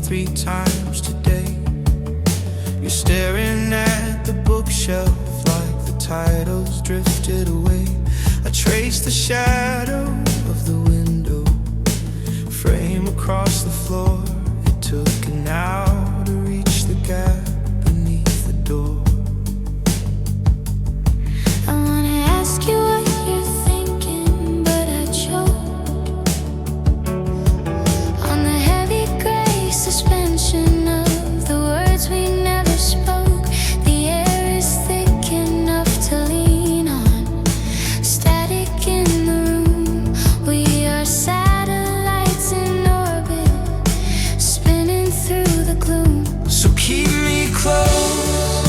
3 times today. You're staring at the bookshelf like the titles drifted away. I traced the shadow of the window frame across the floor. It took an hour to reach the gap beneath the door. I wanna ask you what you're thinking, but I choke on the heavy gray suspension of the words we never spoke. The air is thick enough to lean on, static in the room. We are satellites in orbit, spinning through the gloom. So keep me close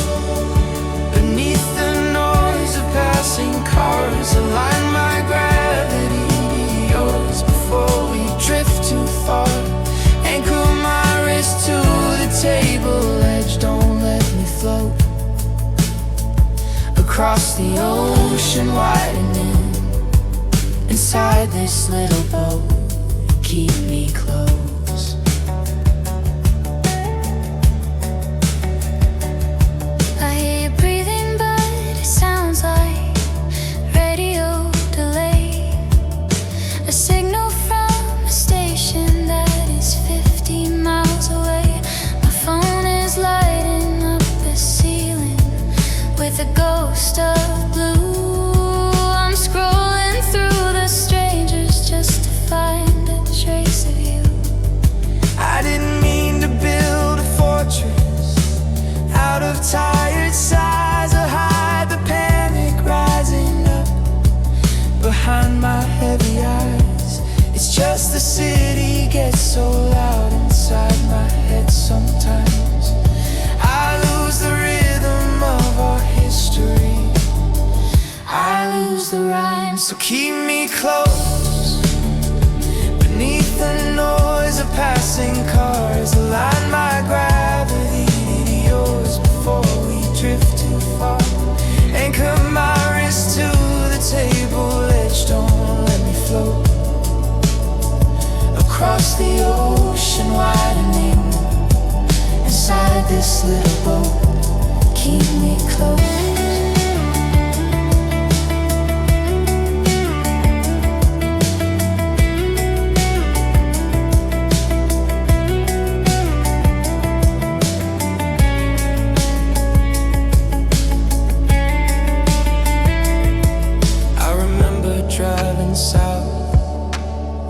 beneath the noise of passing cars. Align my gravity to yours before we drift too far. Anchor my wrist to the table edge. Don't let me float across the ocean, widening inside this little boat. Keep me close. I hear you breathing, but it sounds like radio delay. A signal from a station that is 50 miles away. My phone is lighting up the ceiling with a ghost of blue. I'm scrolling through the strangers just to find a trace of you. I didn't mean to build a fortress out of tired sighs or hide the panic rising up behind my heavy eyes. It's just the city gets so loud inside my head sometimes. I lose the rhythm of our history, I lose the rhyme. So keep me close beneath the noise of passing cars. Align my gravity to yours before we drift too far. Anchor my wrist to the table edge. Don't let me float across the ocean, widening inside this little boat. Keep me close. Driving south,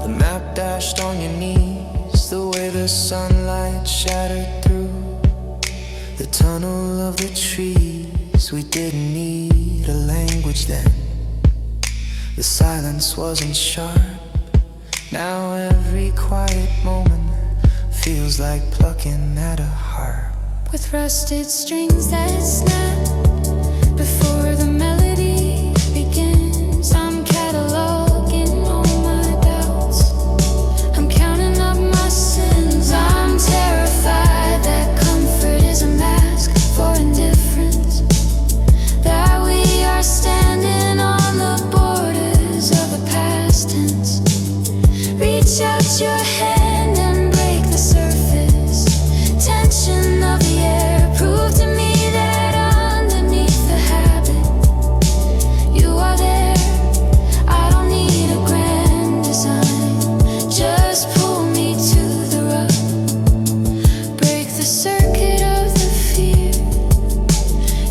the map dashed on your knees, the way the sunlight shattered through the tunnel of the trees. We didn't need a language then, the silence wasn't sharp. Now every quiet moment feels like plucking at a harp, with rusted strings that snap before the melody begins. I'm cataloging all my doubts, I'm counting up my sins. I'm terrified that comfort is a mask for indifference, that we are standing on the borders of the past tense. Reach out your hand and break the surface tension of the air. Prove to me that underneath the habit you are there. I don't need a grand design, just pull me to the rug. Break the circuit of the fear,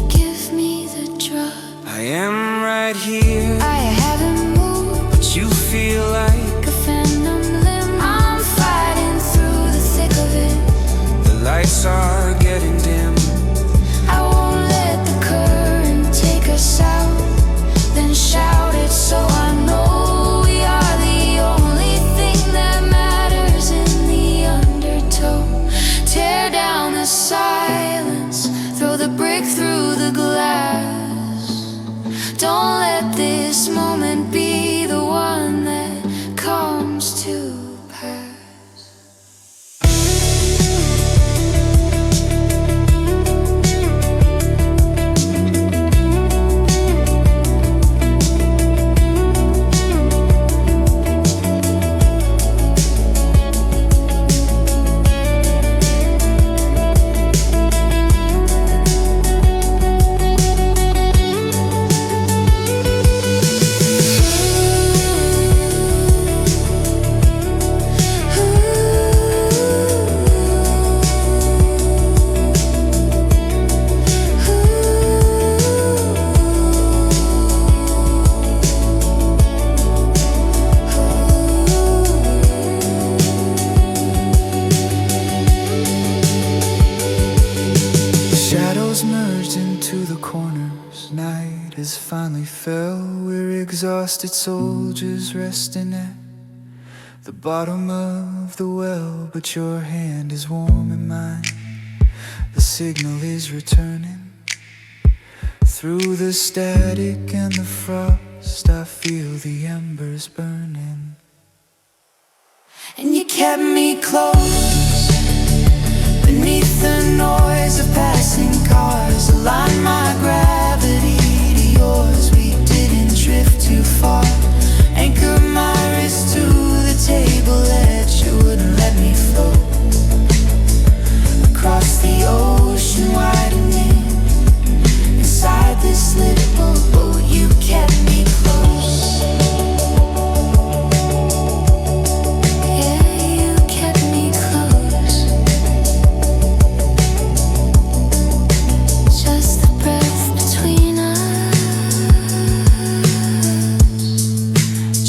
give me the drug. I am right here, I haven't moved, but you feel like a phantom limb. I'm fighting through the thick of it. the lights are getting dim. I won't let the current take us out, then shout it so I know we are the only thing that matters in the undertow. Tear down the silence, throw the brick through the glass. Don't let this moment be the one that comes to pass. exhausted soldiers resting at the bottom of the well, but your hand is warm in mine. The signal is returning. Through the static and the frost, I feel the embers burning. And you kept me close beneath the noise of passing cars. Aligned my gravity to yours. We didn't drift too far. Anchored my wrist to the table edge. You wouldn't let me float across the ocean, widening inside this little boat. You kept me close. Yeah, you kept me close. Just the breath between us.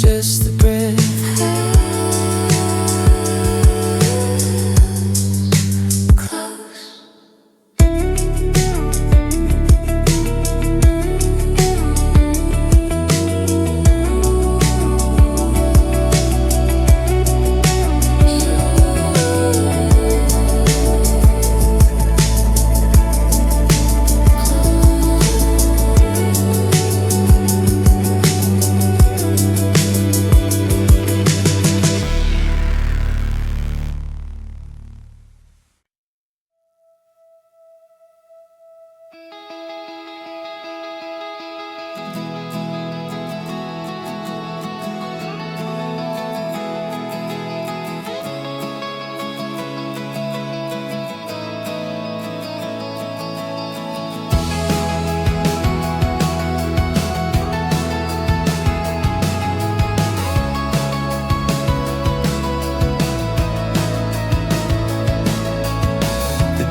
Just the breath.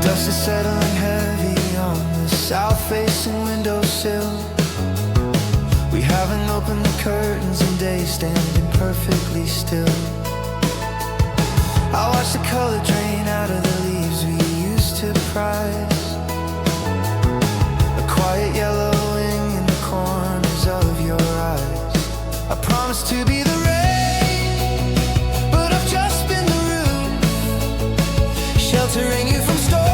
Dust is settling heavy on the south-facing windowsill. We haven't opened the curtains in days, standing perfectly still. I watch the color drain out of the leaves we used to prize. A quiet yellowing in the corners of your eyes. I promise to be the rain, but I've just been the roof, sheltering you from storms.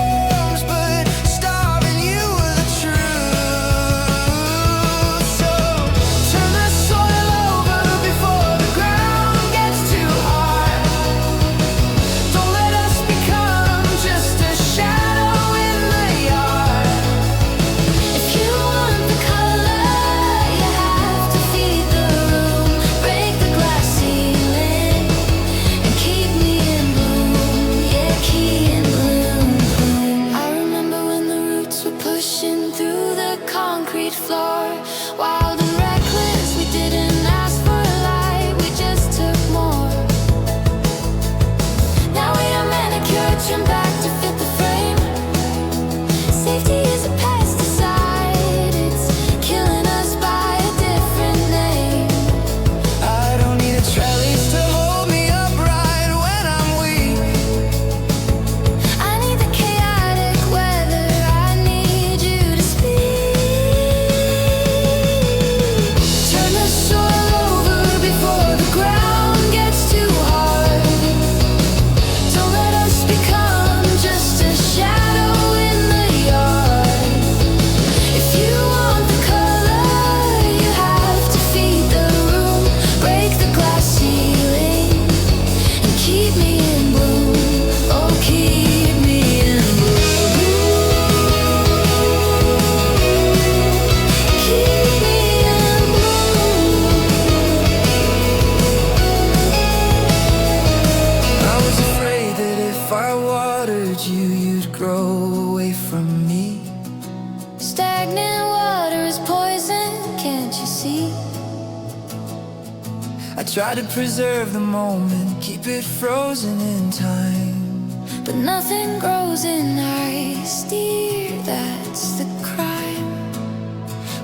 I try to preserve the moment, keep it frozen in time. But nothing grows in ice, dear, that's the crime.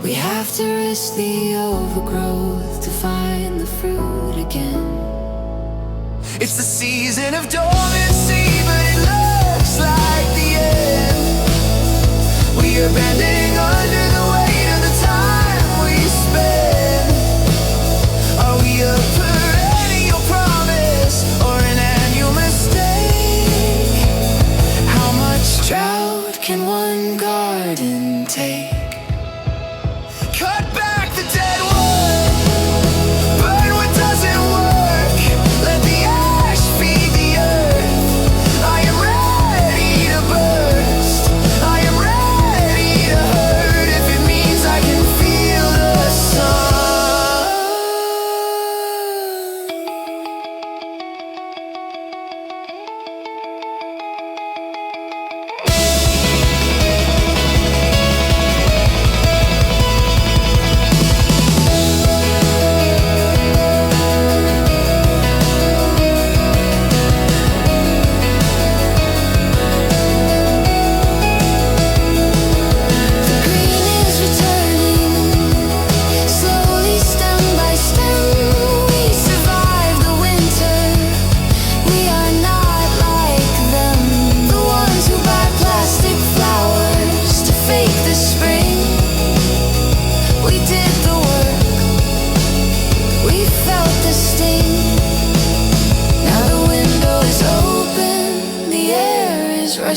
We have to risk the overgrowth to find the fruit again. It's the season of dormancy, but it looks like the end. We are bending under the weight of the time we spend.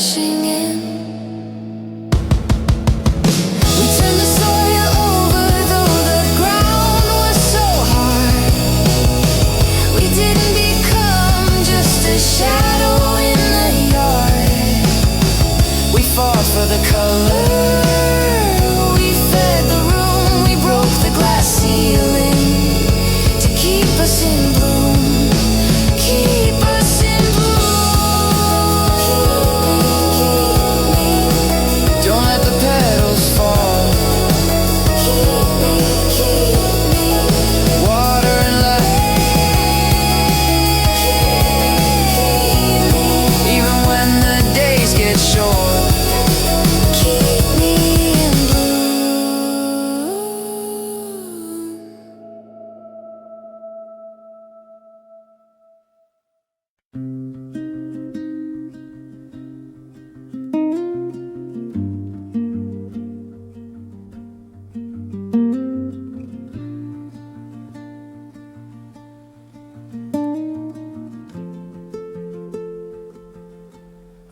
rushing in. We turned the soil over, though the ground was so hard. We didn't become just a shadow in the yard. We fought for the color, We fed the room, we broke the glass ceiling to keep us in bloom, keep us in bloom. don't let the petals fall. Keep me, Water and light, even when the days get short. keep me in bloom.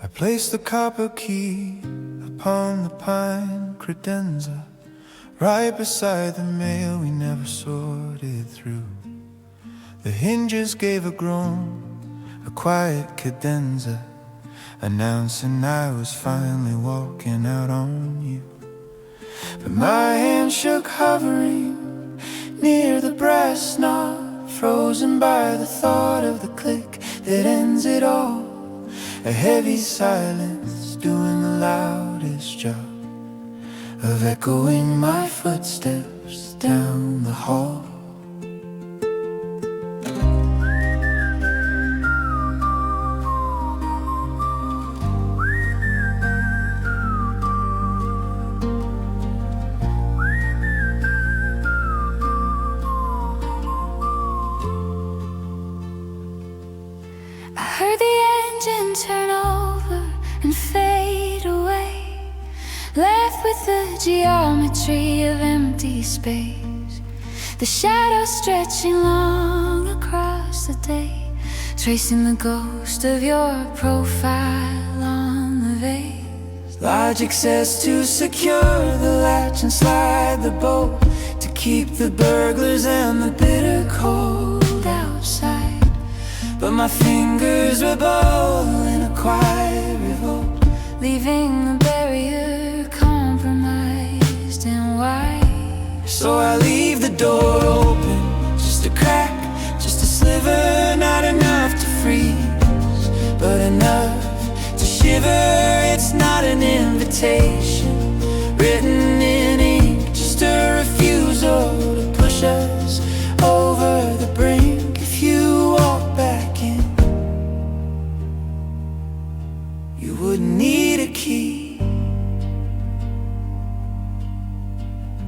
I placed the copper key upon the pine credenza, right beside the mail we never sorted through. The hinges gave a groan, a quiet cadenza, announcing I was finally walking out on you. But my hand shook, hovering near the brass knob, frozen by the thought of the click that ends it all. A heavy silence doing the loudest job of echoing my footsteps down the hall. I heard the engine turn over and fade away, left with the geometry of empty space, the shadows stretching long across the day, tracing the ghost of your profile on the vase. Logic says to secure the latch and slide the bolt, to keep the burglars and the bitter cold outside. But my fingers rebel in a quiet revolt, leaving the barrier compromised and wide. so I leave the door open, just a crack, just a sliver, not enough to freeze, but enough to shiver. It's not an invitation written in ink, just a refusal to push us over the brink. If you walk back in, you wouldn't need a key.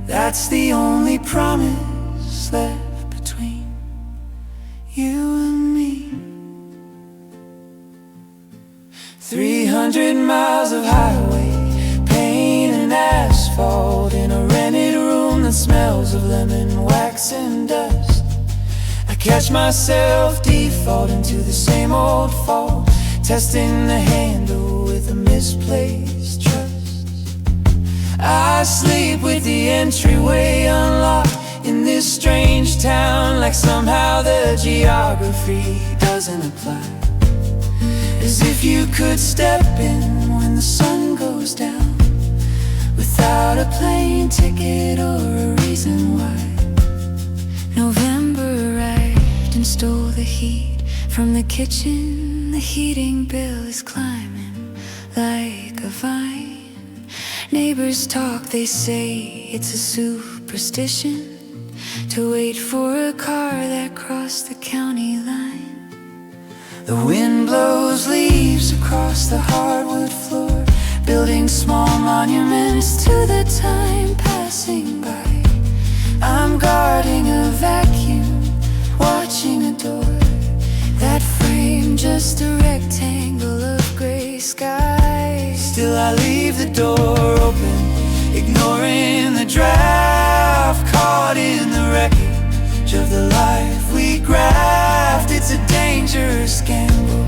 That's the only promise left between you and me. 300 miles of highway, paint and asphalt, in a rented room that smells of lemon wax and dust. I catch myself defaulting to the same old fault, testing the handle with a misplaced trust. I sleep with the entryway unlocked in this strange town, like somehow the geography doesn't apply. As if you could step in when the sun goes down, without a plane ticket or a reason why. November arrived and stole the heat from the kitchen. The heating bill is climbing like a vine. Neighbors talk, they say it's a superstition to wait for a car that crossed the county line. The wind blows leaves across the hardwood floor, building small monuments To the time passing by, I'm guarding a vacuum, watching a door that framed just a rectangle of gray sky. still I leave the door open, ignoring the draft, caught in the wreckage of the life we graft. It's a dangerous gamble,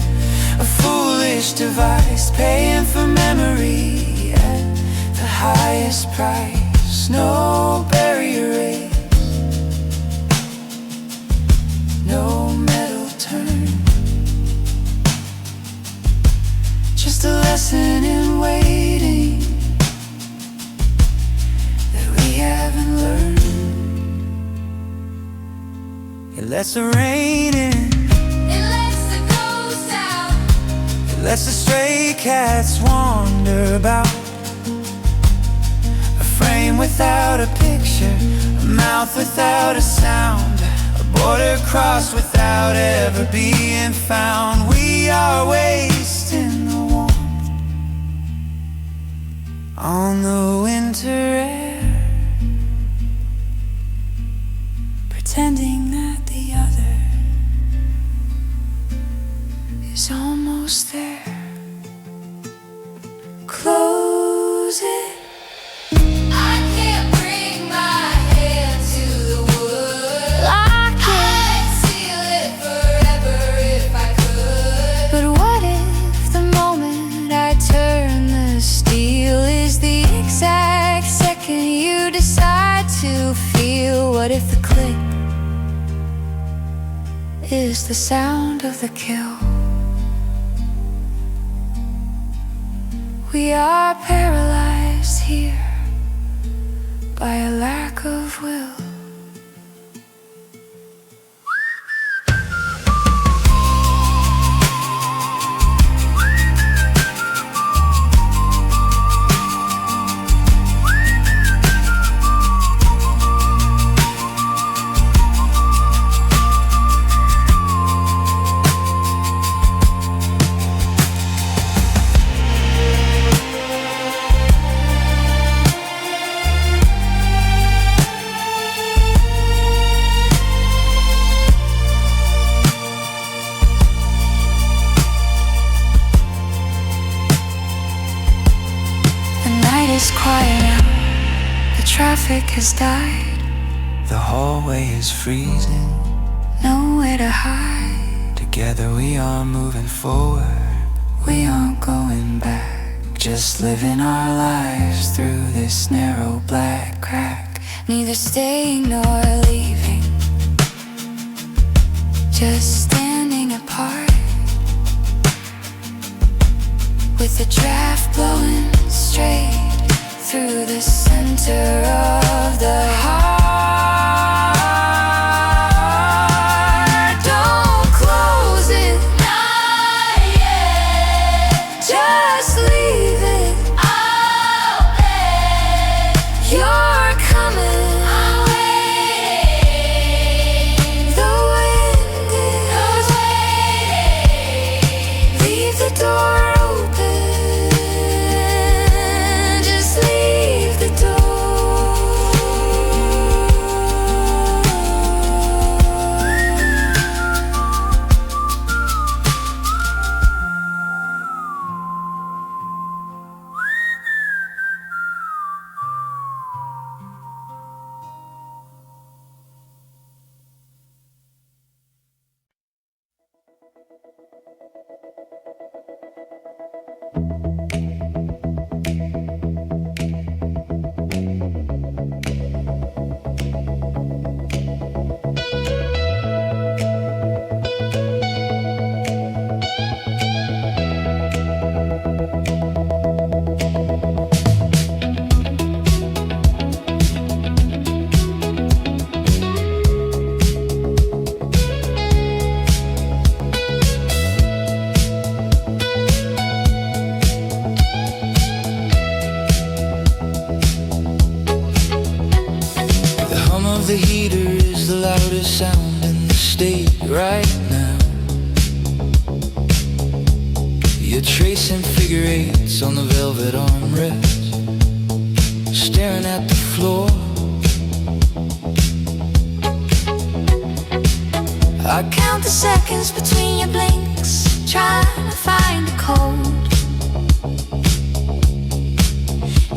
a foolish device, Christ, paying for memory at the highest price. No barrier raised, no metal turn, just a lesson in waiting that we haven't learned. It lets the rain in, It lets the ghosts out. it lets the stray cats wander about. A frame without a picture, a mouth without a sound, a border crossed without ever being found. We are wasting the warmth on the winter air, pretending that the other is almost there. Close it. I can't bring my hand to the wood. I'd seal it forever if I could. But what if the moment I turn the steel is the exact second you decide to feel? What if the click is the sound of the kill? We are paralyzed here by a lack of will. Is quiet now, the traffic has died. The hallway is freezing. Nowhere to hide. Together we are moving forward. We aren't going back. Just living our lives through this narrow black crack. Neither staying nor leaving, just standing apart, with the draft blowing straight through the center of the heart. Don't close it, not yet. Just leave it. I'll bet you're coming. I'm waiting. The wind is waiting. Leave the door open. The heater is the loudest sound in the state right now. You're tracing figure eights on the velvet armrest, staring at the floor. I count the seconds between your blinks, trying to find a code.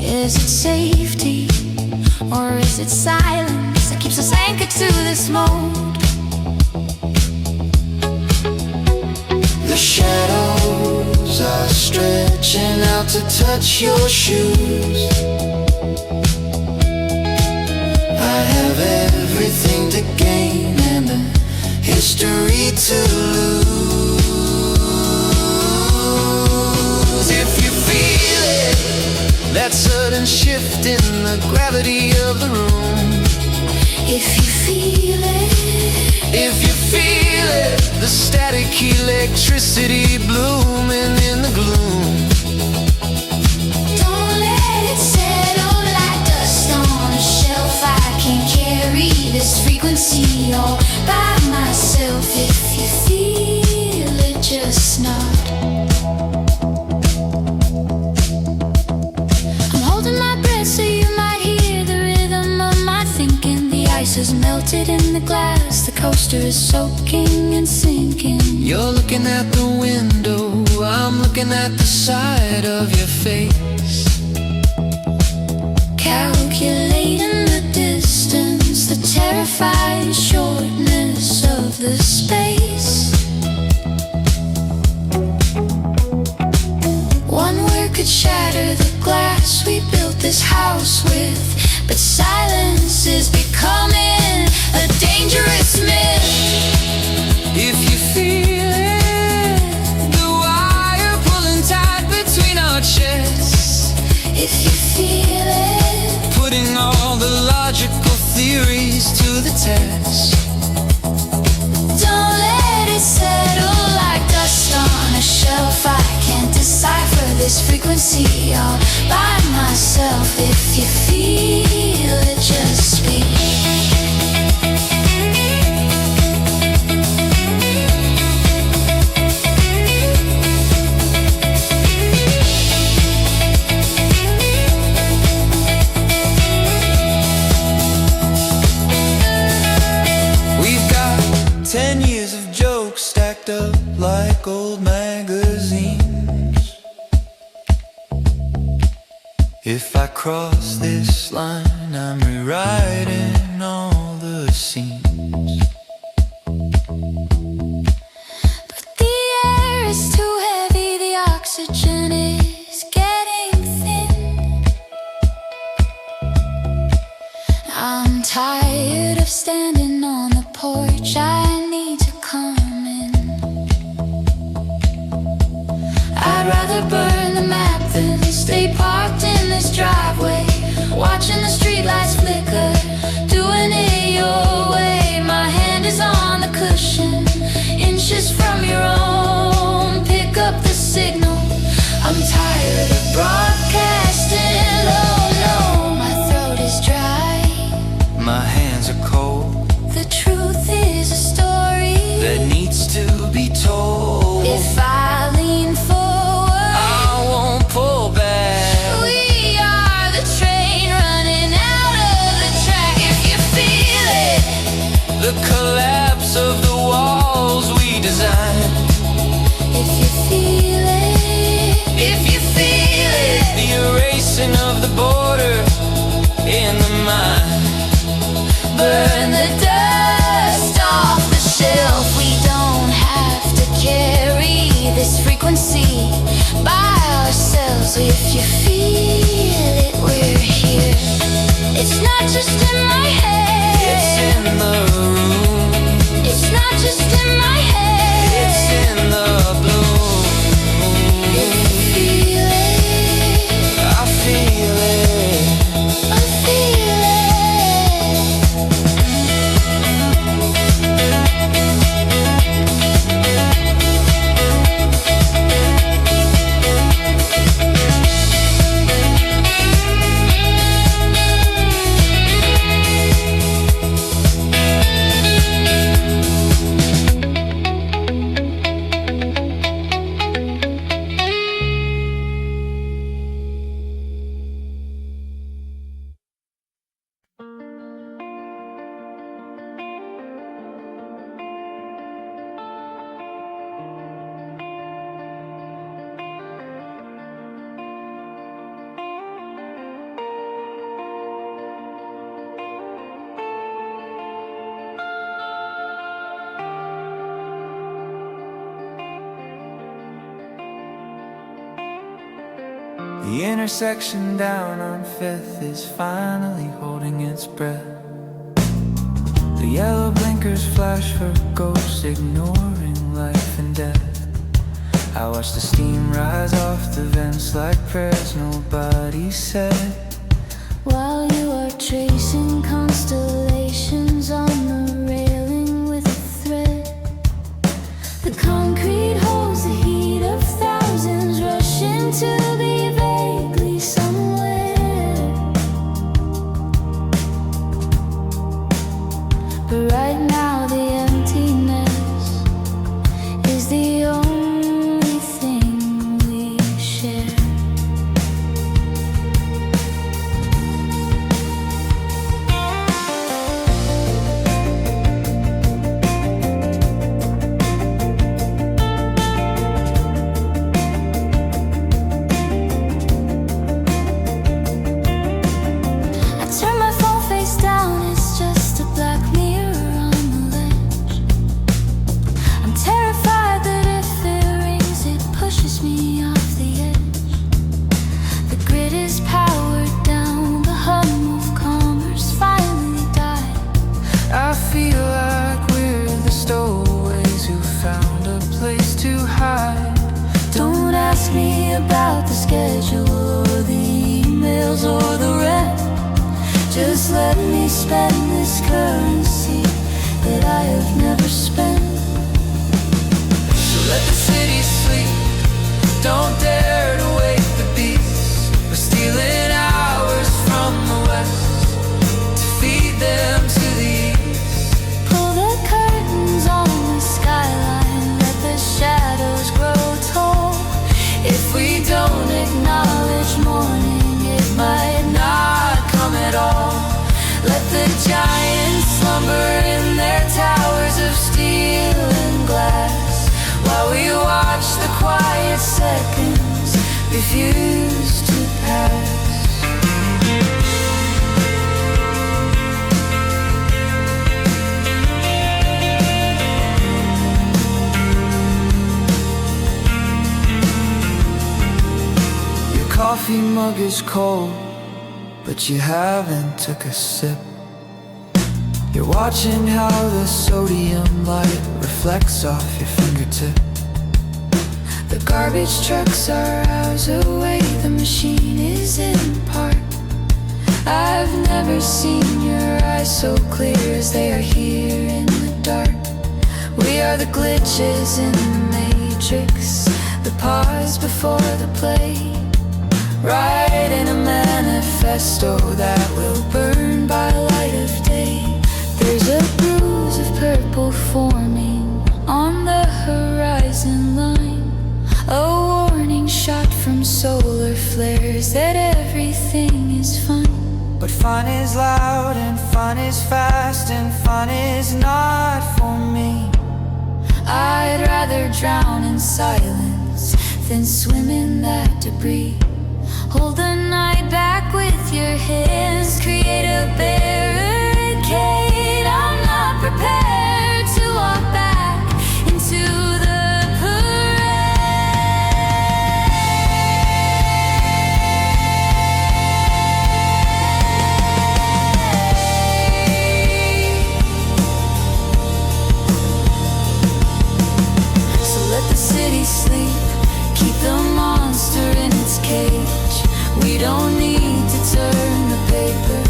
Is it safety, or is it silence that keeps us anchored to this mode? The shadows are stretching reaching out to touch your shoes. I have everything to gain and a history to lose. If you feel it, that sudden shift in the gravity of the room. If you feel it, if you feel it, the static electricity blooming in the gloom. don't let it settle like dust on a shelf. I can't carry this frequency all by myself. If you feel it, just nod. I'm holding my breath so you might hear the rhythm of my thinking. The ice is melted in the glass, the coaster is soaking and sinking. You're looking at the window, I'm looking at the side of your face. Calculating the distance, the terrifying shortness of the space. One word could shatter the glass we built this house with, but silence is becoming a dangerous myth. If you feel it, the wire pulling tight between our chests. If you feel it, Putting all the logical theories to the test. don't let it settle like dust on a shelf. I can't decipher this frequency all by myself. If you feel it, just speak. We've got 10 years of jokes stacked up like old magazines. If I cross this line, I'm rewriting all the scenes. The air is too heavy, the oxygen is getting thin. I'm tired of standing on the porch, I need to come in. I'd rather burn the map than stay parked in this driveway, watching the streetlights flicker, doing it your way. My hand is on the cushion, inches from your own. Pick up the signal, I'm tired of broadcasting low, low. My throat is dry, My hands are cold, the truth is a story that needs to be told. If I lean forward, I won't pull back. we are the train running The intersection down on 5th is finally holding its breath. The yellow blinkers flash for ghosts, ignoring life and death. I watch the steam rise off the vents like prayers nobody said. While you are tracing constellations on the railing with a thread, the concrete holds the heat of thousands rushing to be vaguely somewhere. But right now the emptiness is the only thing we share. About the schedule or the emails or the rent. Just let me spend this currency that I have never spent. So let the city sleep, don't dare to wake the beast. We're stealing hours from the west to feed them to the east. Pull the curtains on the skyline, let the shadows grow tall. If we don't acknowledge morning, it might not come at all. Let the giants slumber in their towers of steel and glass, while we watch the quiet seconds refuse to pass. Coffee mug is cold, but you haven't took a sip. You're watching how the sodium light reflects off your fingertip. The garbage trucks are hours away, the machine is in park. I've never seen your eyes so clear as they are here in the dark. We are the glitches in the matrix, the pause before the play. Writing a manifesto that will burn by light of day. There's a bruise of purple forming on the horizon line, a warning shot from solar flares that everything is fine. But fun is loud and fun is fast and fun is not for me. I'd rather drown in silence than swim in that debris. Hold the night back with your hands, create a barricade. I'm not prepared to walk back into the parade. So let the city sleep, keep the monster in its cage. We don't need to turn the paper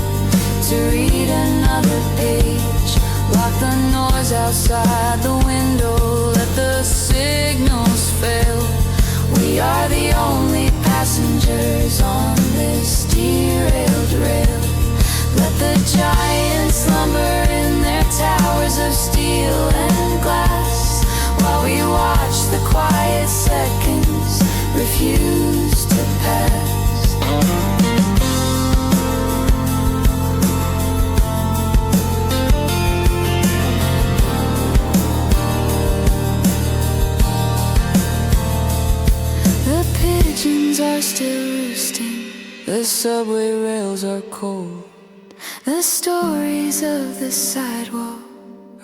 to read another page. Lock the noise outside the window, let the signals fail. We are the only passengers on this derailed rail. Let the giants slumber in their towers of steel and glass, while we watch the quiet seconds refuse to pass. The pigeons are still roosting, The subway rails are cold, the stories of the sidewalk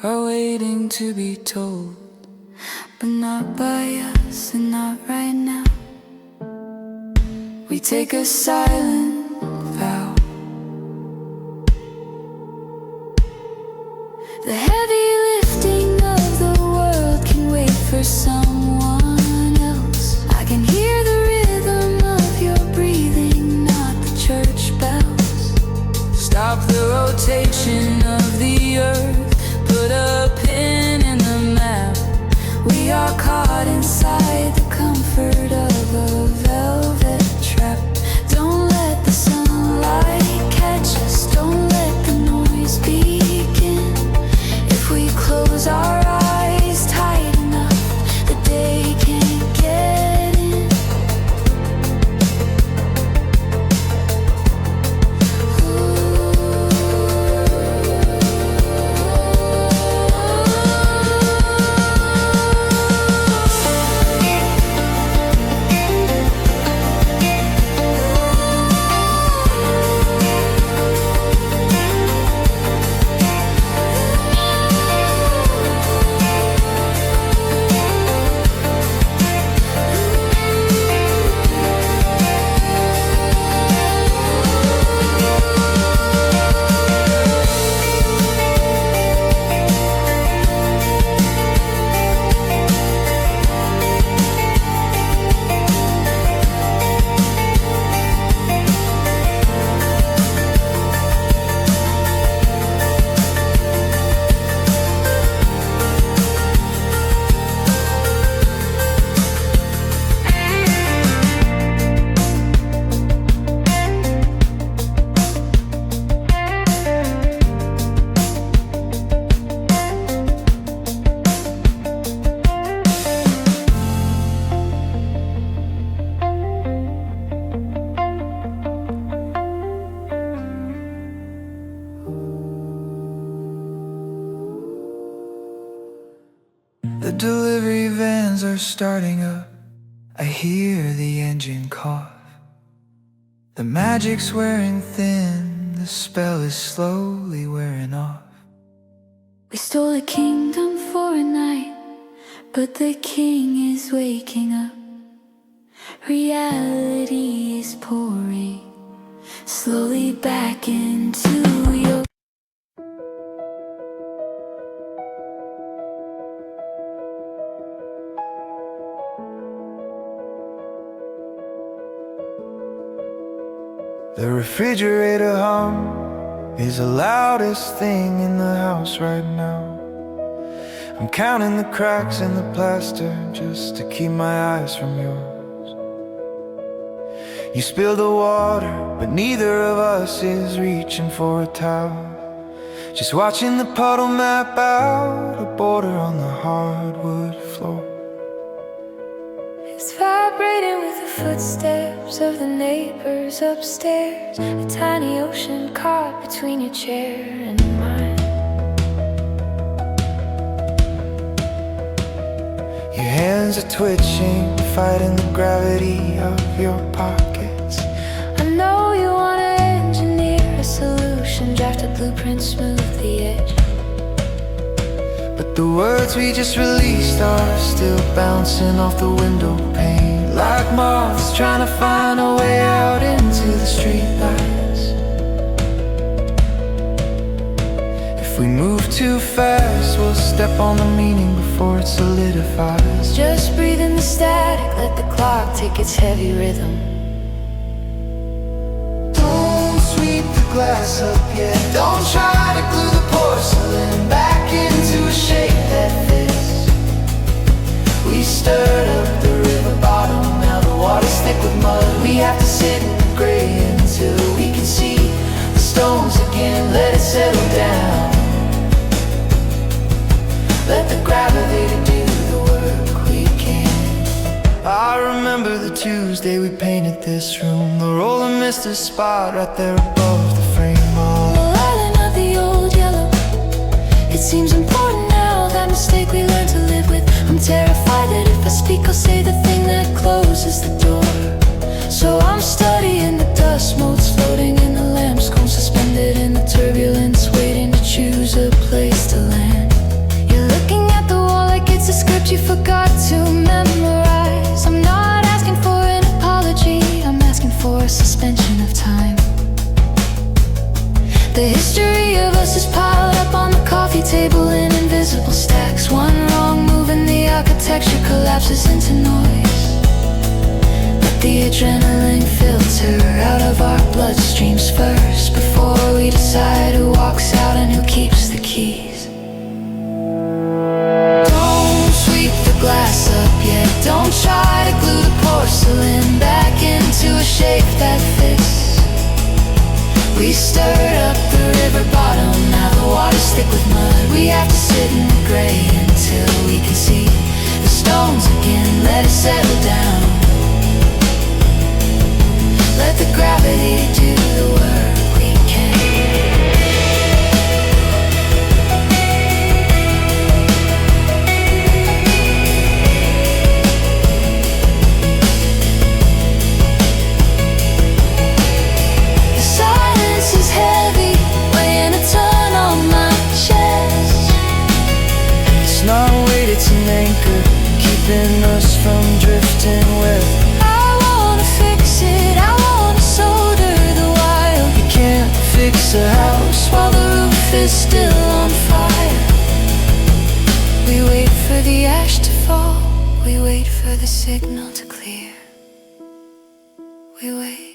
are waiting to be told. but not by us and not right now. we take a silent vow. The heavy lifting of the world can wait for someone else. I can hear the rhythm of your breathing, not the church bells. Stop the rotation of the earth, put a pin in the map. We are caught inside the comfort of a velvet trap. Don't let the sunlight catch us, don't let the noise begin. If we close our eyes tight enough, the day can't get in. The delivery vans are starting up. I hear the engine cough. The magic's wearing thin, the spell is slowly wearing off. We stole a kingdom for a night, but the king is waking up. Reality is pouring slowly back into your. The refrigerator hum is the loudest thing in the house right now. I'm counting the cracks in the plaster just to keep my eyes from yours. You spilled the water, but neither of us is reaching for a towel. Just watching the puddle map out a border on the hardwood floor. It's vibrating with the footsteps of the neighbors upstairs. A tiny ocean caught between your chair and mine. Your hands are twitching, fighting the gravity of your pockets. I know you wanna engineer a solution, draft a blueprint, smooth the edge. But the words we just released are still bouncing off the window pane, like moths trying to find a way out into the streetlights. If we move too fast, we'll step on the meaning before it solidifies. Just breathe in the static, let the clock take its heavy rhythm. Don't sweep the glass up yet. Don't try to glue the porcelain back into a shape that fits. We stirred up the river bottom, now the water's thick with mud. We have to sit in the gray until we can see the stones again. Let it settle down. Let the gravity do the work we can. I remember the Tuesday we painted this room. The rolling mist is spot right there above the frame. The island of the old yellow. It seems important now, that mistake we learned to live with. I'm terrified that if I speak I'll say the thing that closes the door. So I'm studying the dust motes floating in the lamps, cone suspended in the turbulence, waiting to choose a place to land. You're looking at the wall like it's a script you forgot to memorize. I'm not asking for an apology, I'm asking for table in invisible stacks. One wrong move and the architecture collapses into noise. Let the adrenaline filter out of our bloodstreams first, before we decide who walks out and who keeps the keys. Don't sweep the glass up yet. Don't try to glue the porcelain back into a shape that fits. We stirred up the river bottom, now the water's thick with mud. We have to sit in the gray until we can see the stones again. Let it settle down. Let the gravity do the work we can. It's an anchor keeping us from drifting with. I wanna fix it, I wanna solder the wire. You can't fix a house While the roof is still on fire. We wait for the ash to fall. We wait for the signal to clear. We wait.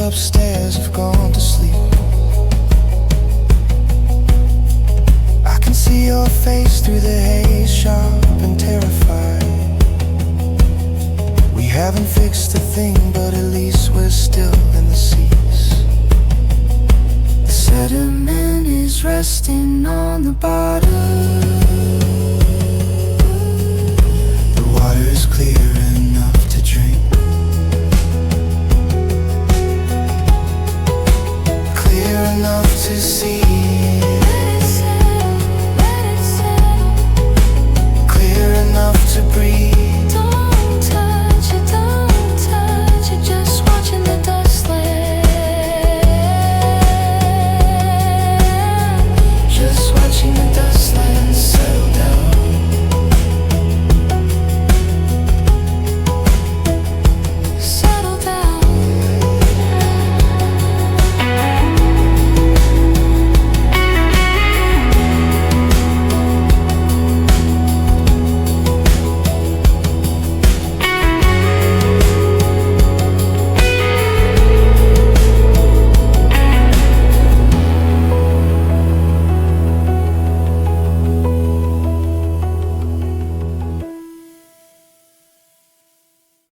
Upstairs have gone to sleep. I can see your face through the haze, sharp and terrified. We haven't fixed a thing, but at least we're still in the seas. The sediment is resting on the bottom.